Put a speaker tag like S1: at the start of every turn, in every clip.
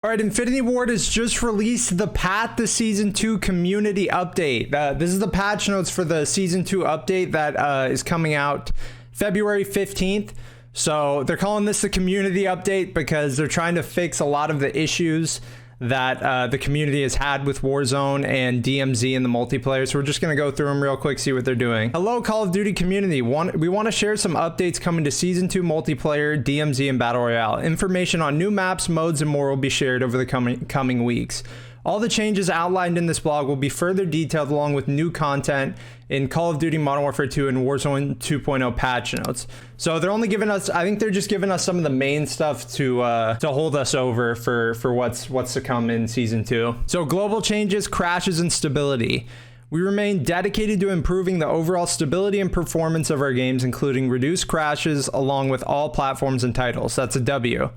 S1: All right, Infinity Ward has just released the Path to Season 2 community update. This is the patch notes for the Season 2 update that is coming out February 15th. So they're calling this the community update because they're trying to fix a lot of the issues that the community has had with Warzone and DMZ in the multiplayer. So we're just going to go through them real quick, see what they're doing. Hello, Call of Duty community. We want to share some updates coming to Season 2 multiplayer, DMZ, and Battle Royale. Information on new maps, modes, and more will be shared over the coming weeks. All the changes outlined in this blog will be further detailed along with new content in Call of Duty Modern Warfare 2 and Warzone 2.0 patch notes. So they're only giving us, I think they're just giving us some of the main stuff to hold us over for what's to come in Season 2. So global changes, crashes, and stability. We remain dedicated to improving the overall stability and performance of our games, including reduced crashes along with all platforms and titles. That's a W.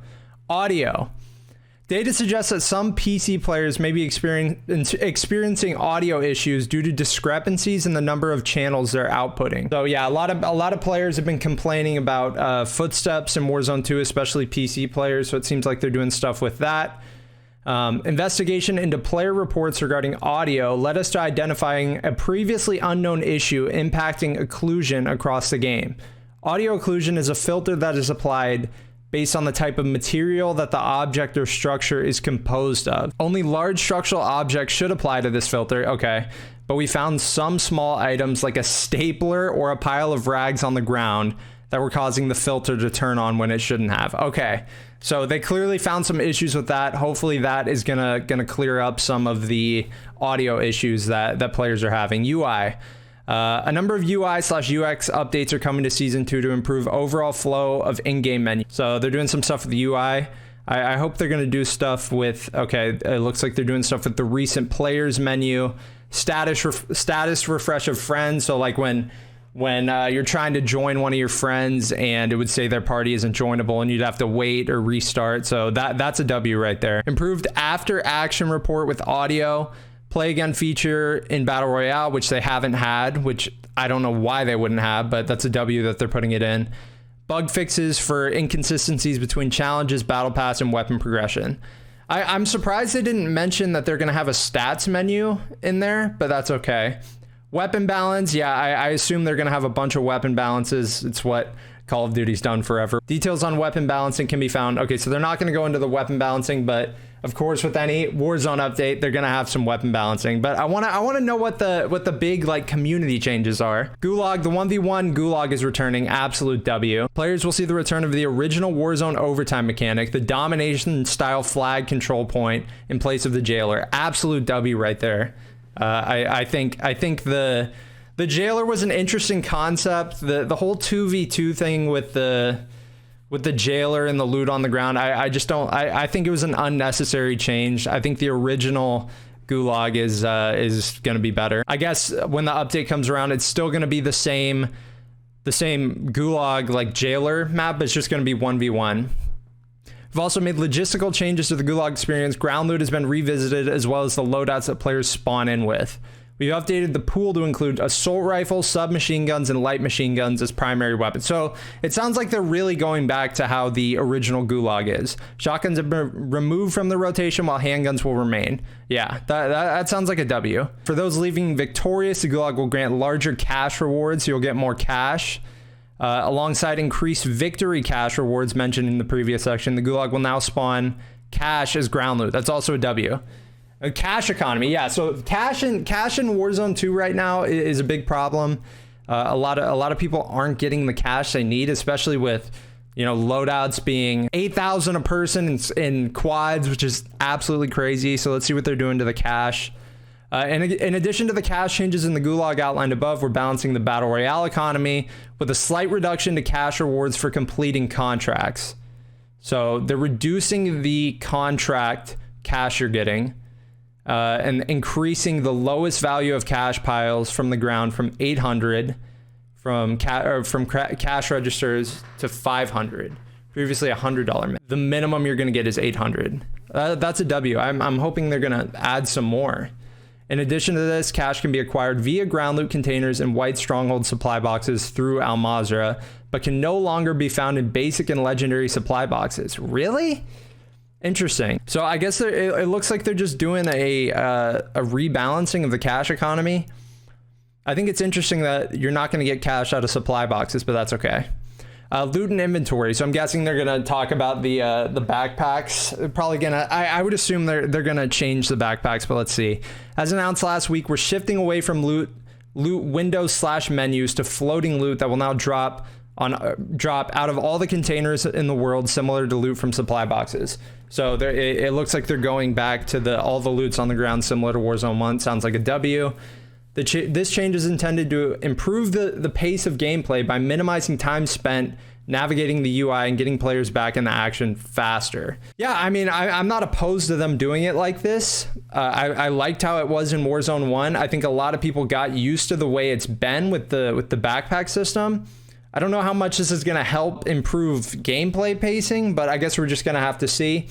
S1: Audio. Data suggests that some PC players may be experiencing audio issues due to discrepancies in the number of channels they're outputting. So yeah, a lot of players have been complaining about footsteps in Warzone 2, especially PC players. So it seems like they're doing stuff with that. Investigation into player reports regarding audio led us to identifying a previously unknown issue impacting occlusion across the game. Audio occlusion is a filter that is applied based on the type of material that the object or structure is composed of. Only large structural objects should apply to this filter, okay. But we found some small items like a stapler or a pile of rags on the ground that were causing the filter to turn on when it shouldn't have. Okay, so they clearly found some issues with that. Hopefully that is gonna clear up some of the audio issues that players are having. UI. A number of UI/UX updates are coming to Season 2 to improve overall flow of in-game menus. So they're doing some stuff with the UI. I hope they're going to do stuff with, okay, it looks like they're doing stuff with the recent players menu, status refresh of friends. So like when you're trying to join one of your friends and it would say their party isn't joinable and you'd have to wait or restart. So that's a W right there. Improved after action report with audio. Play again feature in Battle Royale, which they haven't had, which I don't know why they wouldn't have, but that's a W that they're putting it in. Bug fixes for inconsistencies between challenges, battle pass, and weapon progression. I'm surprised they didn't mention that they're going to have a stats menu in there, but that's okay. Weapon balance, yeah, I assume they're going to have a bunch of weapon balances. It's what Call of Duty's done forever. Details on weapon balancing can be found. Okay, so they're not going to go into the weapon balancing, but of course, with any Warzone update, they're gonna have some weapon balancing. But I wanna know what the big like community changes are. Gulag, the 1v1 Gulag is returning, absolute W. Players will see the return of the original Warzone overtime mechanic, the domination style flag control point in place of the jailer. Absolute W right there. I think the jailer was an interesting concept. The whole 2v2 thing with the jailer and the loot on the ground, I just don't, I think it was an unnecessary change. I think the original Gulag is going to be better. I guess when the update comes around, it's still going to be the same Gulag like jailer map, but it's just going to be 1v1. We've also made logistical changes to the Gulag experience. Ground loot has been revisited, as well as the loadouts that players spawn in with. We've updated the pool to include assault rifles, submachine guns, and light machine guns as primary weapons. So it sounds like they're really going back to how the original Gulag is. Shotguns have been removed from the rotation while handguns will remain. Yeah, that sounds like a W. For those leaving victorious, the Gulag will grant larger cash rewards, so you'll get more cash. Alongside increased victory cash rewards mentioned in the previous section, the Gulag will now spawn cash as ground loot. That's also a W. A cash economy, yeah. So cash in Warzone 2 right now is a big problem. A lot of people aren't getting the cash they need, especially with, you know, loadouts being 8,000 a person in quads, which is absolutely crazy. So let's see what they're doing to the cash. And in addition to the cash changes in the Gulag outlined above, we're balancing the Battle Royale economy with a slight reduction to cash rewards for completing contracts. So they're reducing the contract cash you're getting. And increasing the lowest value of cash piles from the ground from 800 from cash registers to 500. Previously $100. The minimum you're going to get is 800. That's a W. I'm hoping they're going to add some more. In addition to this, cash can be acquired via ground loot containers and white stronghold supply boxes through Al Mazrah, but can no longer be found in basic and legendary supply boxes. Really? Interesting. So I guess it looks like they're just doing a rebalancing of the cash economy. I think it's interesting that you're not going to get cash out of supply boxes, but that's okay. Loot and inventory. So I'm guessing they're going to talk about the backpacks. They're probably going to, I would assume they're going to change the backpacks, but let's see. As announced last week, we're shifting away from loot windows/menus to floating loot that will now drop out of all the containers in the world, similar to loot from supply boxes. So it looks like they're going back to all the loots on the ground, similar to Warzone 1. Sounds like a W. This change is intended to improve the pace of gameplay by minimizing time spent navigating the UI and getting players back in the action faster. Yeah, I mean, I'm not opposed to them doing it like this. I liked how it was in Warzone 1. I think a lot of people got used to the way it's been with the backpack system. I don't know how much this is going to help improve gameplay pacing, but I guess we're just going to have to see.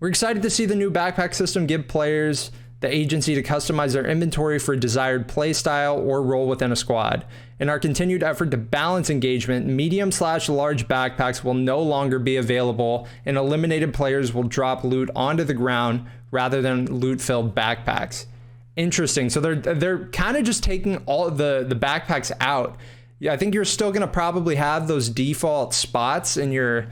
S1: We're excited to see the new backpack system give players the agency to customize their inventory for a desired playstyle or role within a squad. In our continued effort to balance engagement, medium/large backpacks will no longer be available, and eliminated players will drop loot onto the ground rather than loot-filled backpacks. Interesting. So they're kind of just taking all the backpacks out. Yeah, I think you're still going to probably have those default spots in your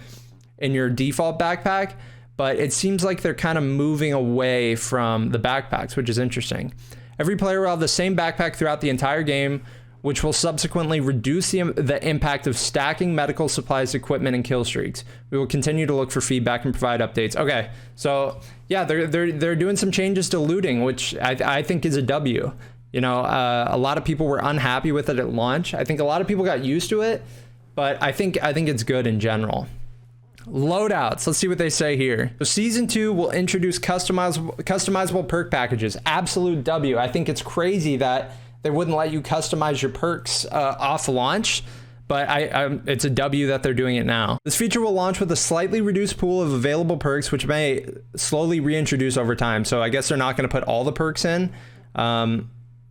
S1: default backpack, but it seems like they're kind of moving away from the backpacks, which is interesting. Every player will have the same backpack throughout the entire game, which will subsequently reduce the impact of stacking medical supplies, equipment, and kill streaks. We will continue to look for feedback and provide updates. Okay, so yeah, they're doing some changes to looting, which I think is a W. You know, a lot of people were unhappy with it at launch. I think a lot of people got used to it, but I think it's good in general. Loadouts. Let's see what they say here. So season 2 will introduce customizable perk packages. Absolute W. I think it's crazy that they wouldn't let you customize your perks off launch, but it's a W that they're doing it now. This feature will launch with a slightly reduced pool of available perks, which may slowly reintroduce over time. So I guess they're not going to put all the perks in.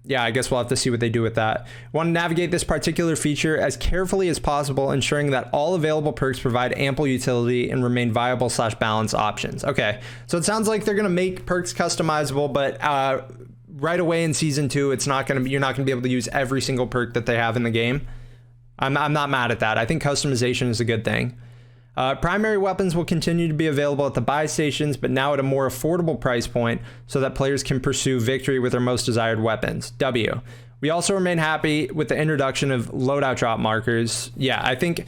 S1: Yeah, I guess we'll have to see what they do with that. Want to navigate this particular feature as carefully as possible, ensuring that all available perks provide ample utility and remain viable/balanced options. Okay, so it sounds like they're going to make perks customizable, but right away in season 2, you're not going to be able to use every single perk that they have in the game. I'm not mad at that. I think customization is a good thing. Primary weapons will continue to be available at the buy stations, but now at a more affordable price point so that players can pursue victory with their most desired weapons. W. We also remain happy with the introduction of loadout drop markers. Yeah, I think...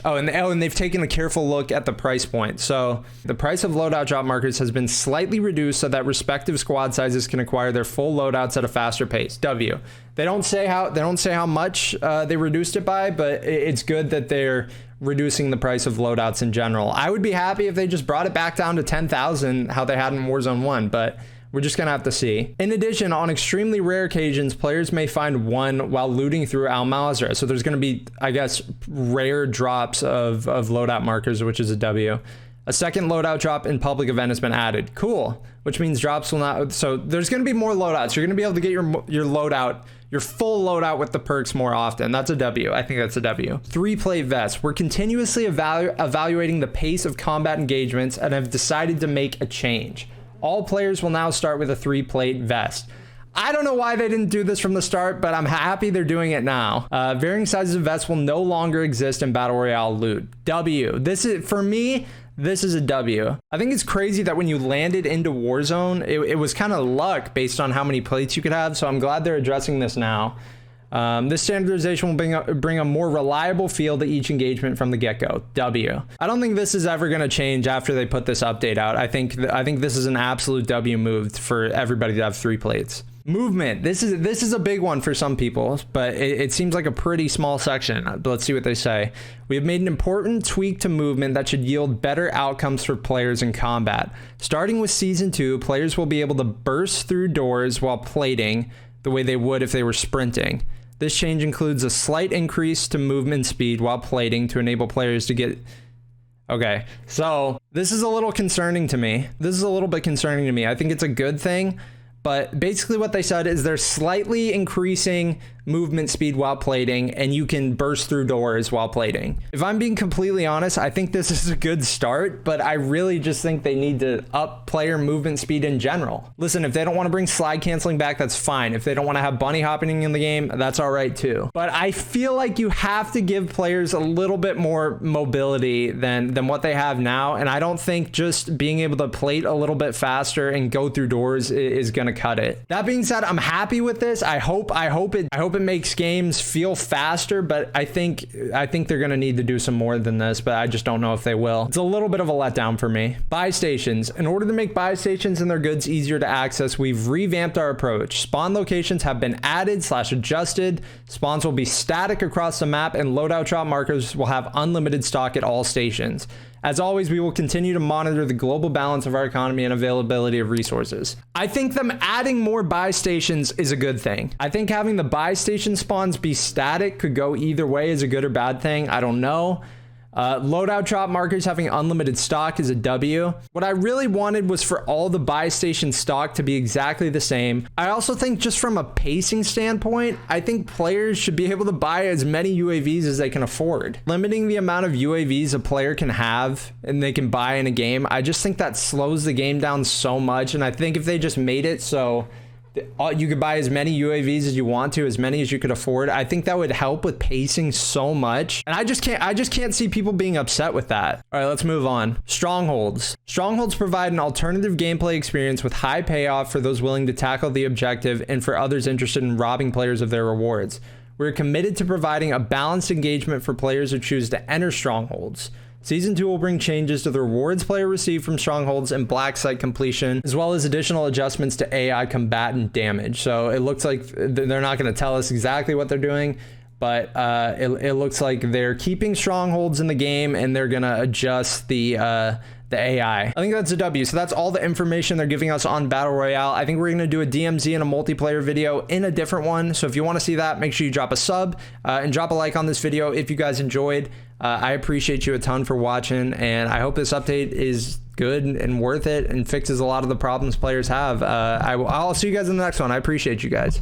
S1: and they've taken a careful look at the price point. So the price of loadout drop markers has been slightly reduced so that respective squad sizes can acquire their full loadouts at a faster pace. W. They don't say how much they reduced it by, but it's good that they're reducing the price of loadouts in general. I would be happy if they just brought it back down to 10,000, how they had in Warzone 1, but we're just gonna have to see. In addition, on extremely rare occasions, players may find one while looting through Al Mazrah. So there's gonna be, I guess, rare drops of loadout markers, which is a W. A second loadout drop in public event has been added. Cool. Which means drops will not... So there's going to be more loadouts. You're going to be able to get your loadout, your full loadout with the perks more often. That's a W. I think that's a W. 3-plate vests. We're continuously evaluating the pace of combat engagements and have decided to make a change. All players will now start with a 3-plate vest. I don't know why they didn't do this from the start, but I'm happy they're doing it now. Varying sizes of vests will no longer exist in Battle Royale loot. W. This is, for me... This is a W. I think it's crazy that when you landed into Warzone, it was kind of luck based on how many plates you could have. So I'm glad they're addressing this now. This standardization will bring a more reliable feel to each engagement from the get-go. W. I don't think this is ever going to change after they put this update out. I think this is an absolute W move for everybody to have 3 plates. Movement. This is a big one for some people, but it seems like a pretty small section. But let's see what they say. We have made an important tweak to movement that should yield better outcomes for players in combat. Starting with Season 2, players will be able to burst through doors while plating the way they would if they were sprinting. This change includes a slight increase to movement speed while plating to enable players to get... Okay, so this is a little concerning to me. This is a little bit concerning to me. I think it's a good thing. But basically what they said is they're slightly increasing movement speed while plating, and you can burst through doors while plating. If I'm being completely honest, I think this is a good start, but I really just think they need to up player movement speed in general. Listen, if they don't want to bring slide canceling back, that's fine. If they don't want to have bunny hopping in the game, that's all right too. But I feel like you have to give players a little bit more mobility than what they have now, and I don't think just being able to plate a little bit faster and go through doors is going to cut it. That being said, I'm happy with this. I hope it makes games feel faster, but I think they're going to need to do some more than this, but I just don't know if they will. It's a little bit of a letdown for me. Buy stations. In order to make buy stations and their goods easier to access, we've revamped our approach. Spawn locations have been added/adjusted. Spawns will be static across the map, and loadout drop markers will have unlimited stock at all stations. As always, we will continue to monitor the global balance of our economy and availability of resources. I think them adding more buy stations is a good thing. I think having the buy station spawns be static could go either way is a good or bad thing. I don't know. Loadout drop markers having unlimited stock is a W. What I really wanted was for all the buy station stock to be exactly the same. I also think just from a pacing standpoint, I think players should be able to buy as many UAVs as they can afford. Limiting the amount of UAVs a player can have and they can buy in a game, I just think that slows the game down so much. And I think if they just made it so you could buy as many UAVs as you want to, as many as you could afford, I think that would help with pacing so much. And I just can't see people being upset with that. All right, let's move on. Strongholds. Strongholds provide an alternative gameplay experience with high payoff for those willing to tackle the objective and for others interested in robbing players of their rewards. We're committed to providing a balanced engagement for players who choose to enter strongholds. Season 2 will bring changes to the rewards player receive from strongholds and black site completion, as well as additional adjustments to AI combatant damage. So it looks like they're not going to tell us exactly what they're doing, but it looks like they're keeping strongholds in the game and they're going to adjust the AI. I think that's a W. So that's all the information they're giving us on Battle Royale. I think we're going to do a DMZ and a multiplayer video in a different one. So if you want to see that, make sure you drop a sub and drop a like on this video if you guys enjoyed. I appreciate you a ton for watching, and I hope this update is good and worth it and fixes a lot of the problems players have. I'll see you guys in the next one. I appreciate you guys.